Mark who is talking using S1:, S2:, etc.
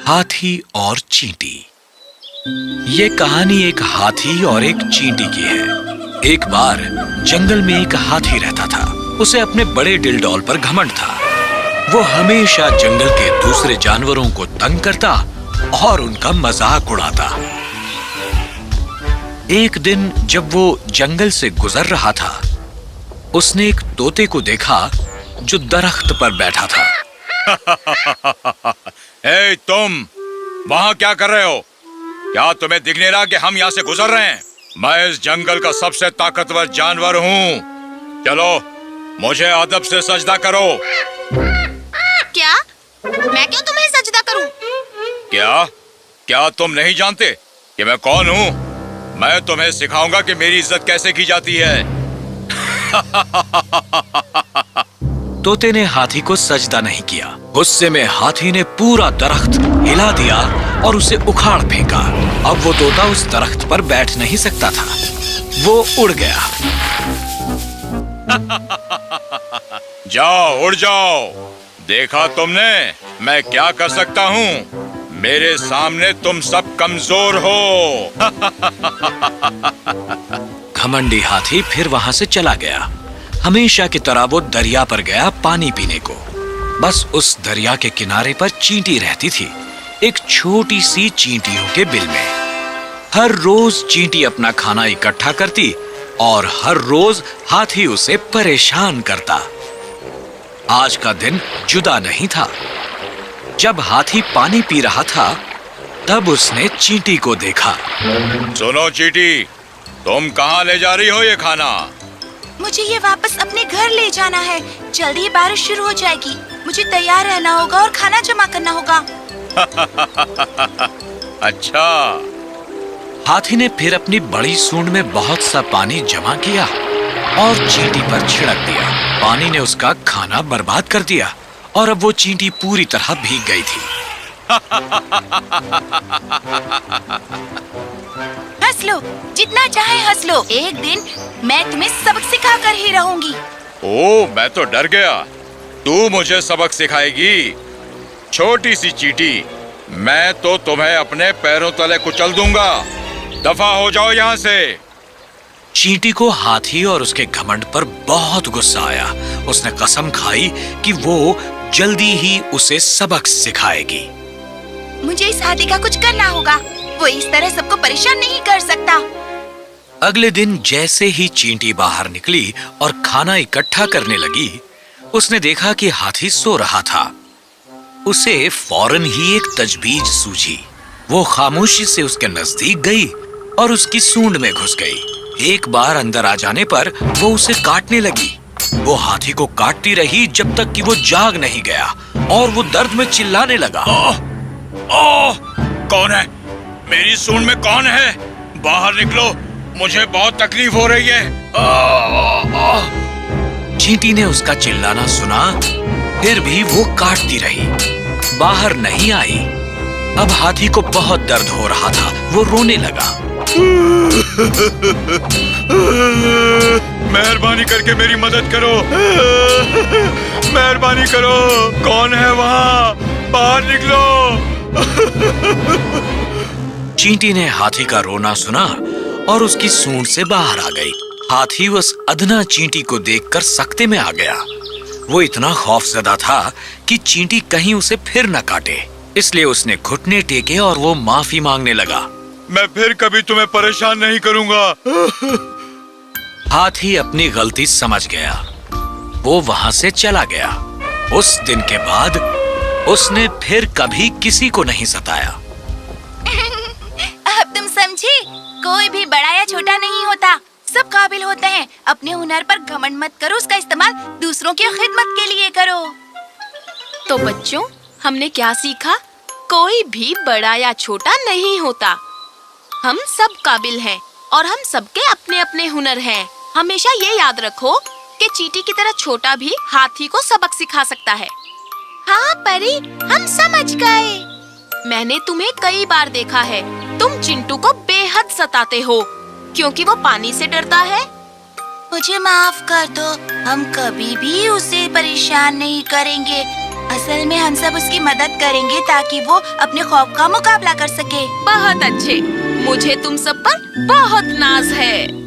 S1: हाथी और चींटी। ये कहानी एक हाथी और एक चींटी की है। एक बार जंगल में एक हाथी रहता था। उसे अपने बड़े डिलडौल पर घमंड था। वो हमेशा जंगल के दूसरे जानवरों को तंग करता और उनका मजाक उड़ाता। एक दिन जब वो जंगल से गुजर रहा था, उसने एक तोते को देखा जो दरख्त पर बैठा था।
S2: हे तुम, वहां क्या कर रहे हो? क्या तुम्हें दिख नहीं रहा कि हम यहाँ से गुजर रहे हैं? मैं इस जंगल का सबसे ताकतवर जानवर हूँ। चलो, मुझे अदब से सजदा करो।
S3: क्या? मैं क्यों तुम्हें सजदा करूं?
S2: क्या तुम नहीं जानते कि मैं कौन हूँ? मैं तुम्हें सिखाऊंगा कि मेरी इज्जत कैसे की जाती है।
S1: तोते ने हाथी को सजदा नहीं किया। गुस्से में हाथी ने पूरा दरख्त हिला दिया और उसे उखाड़ फेंका। अब वो तोता उस दरख्त पर बैठ नहीं सकता था। वो उड़ गया।
S2: जाओ, उड़ जाओ। देखा तुमने मैं क्या कर सकता हूँ? मेरे सामने तुम सब कमजोर हो।
S1: घमंडी हाथी फिर वहां से चला गया। हमेशा की तरह वो दरिया पर गया पानी पीने को। बस उस दरिया के किनारे पर चींटी रहती थी, एक छोटी सी चींटियों के बिल में। हर रोज चींटी अपना खाना इकट्ठा करती और हर रोज हाथी उसे परेशान करता। आज का दिन जुदा नहीं था। जब हाथी पानी पी रहा था, तब उसने चींटी को देखा।
S2: सुनो चींटी, तुम कहाँ ले जा रही हो ये खाना?
S3: मुझे ये वापस अपने घर ले जाना है। जल्दी बारिश शुरू हो जाएगी। मुझे तैयार रहना होगा और खाना जमा करना होगा।
S2: अच्छा।
S1: हाथी ने फिर अपनी बड़ी सूंड में बहुत सा पानी जमा किया और चींटी पर छिड़क दिया। पानी ने उसका खाना बर्बाद कर दिया और अब वो चींटी पूरी तरह भीग गई थी।
S3: हंस लो, जितना चाहे हंस लो। एक दिन मैं तुम्हें सबक सिखा कर ही रहूंगी।
S2: ओ, मैं तो डर गया। तू मुझे सबक सिखाएगी? छोटी सी चींटी, मैं तो तुम्हें अपने पैरों तले कुचल दूंगा। दफा हो जाओ यहाँ से।
S1: चींटी को हाथी और उसके घमंड पर बहुत गुस्सा आया। उसने कसम खाई कि वो जल्दी ही उसे सबक सिखाएगी।
S3: मुझे इस हाथी का कुछ करना होगा। वो इस तरह सबको परेशान नहीं कर सकता।
S1: अगले दिन जैसे ही चींटी बाहर निकली और खाना इकट्ठा करने लगी, उसने देखा कि हाथी सो रहा था। उसे फौरन ही एक तजवीज सूझी। वो खामोशी से उसके नजदीक गई और उसकी सूंड में घुस गई। एक बार अंदर आ जाने पर वो उसे काटने लगी। वो हाथी को काटती रही जब तक कि वो जाग नहीं गया और वो दर्द में चिल्लाने लगा।
S2: कौन है? मेरी सूंड में कौन है? बाहर निकलो, मुझे बहुत तकलीफ हो रही है।
S1: चींटी ने उसका चिल्लाना सुना, फिर भी वो काटती रही, बाहर नहीं आई। अब हाथी को बहुत दर्द हो रहा था। वो रोने लगा।
S2: मेहरबानी करके मेरी मदद करो। मेहरबानी करो। कौन है वहाँ? बाहर निकलो।
S1: चींटी ने हाथी का रोना सुना और उसकी सूंड से बाहर आ गई। हाथी उस अदना चींटी को देखकर सकते में आ गया। वो इतना खौफजदा था कि चींटी कहीं उसे फिर न काटे, इसलिए उसने घुटने टेके और वो माफी मांगने लगा।
S2: मैं फिर कभी तुम्हें परेशान नहीं करूंगा।
S1: हाथी अपनी गलती समझ गया। वो वहां से चला गया। उस दिन के बाद उसने फिर कभी किसी को नहीं सताया।
S3: अब तुम समझे? कोई भी बड़ा या छोटा नहीं होता, सब काबिल होते हैं। अपने हुनर पर घमंड मत करो, उसका इस्तेमाल दूसरों की खिदमत के लिए करो।
S4: तो बच्चों, हमने क्या सीखा? कोई भी बड़ा या छोटा नहीं होता। हम सब काबिल हैं और हम सबके अपने अपने हुनर हैं। हमेशा ये याद रखो कि चींटी की तरह छोटा भी हाथी को सबक सिखा सकता है।
S3: हाँ परी, हम समझ गए।
S4: मैंने तुम्हें कई बार देखा है। तुम चिंटू को बेहद सताते हो क्योंकि वो पानी से डरता है।
S3: मुझे माफ कर दो, हम कभी भी उसे परेशान नहीं करेंगे। असल में हम सब उसकी मदद करेंगे ताकि वो अपने खौफ का मुकाबला कर सके।
S4: बहुत अच्छे, मुझे तुम सब पर बहुत नाज है।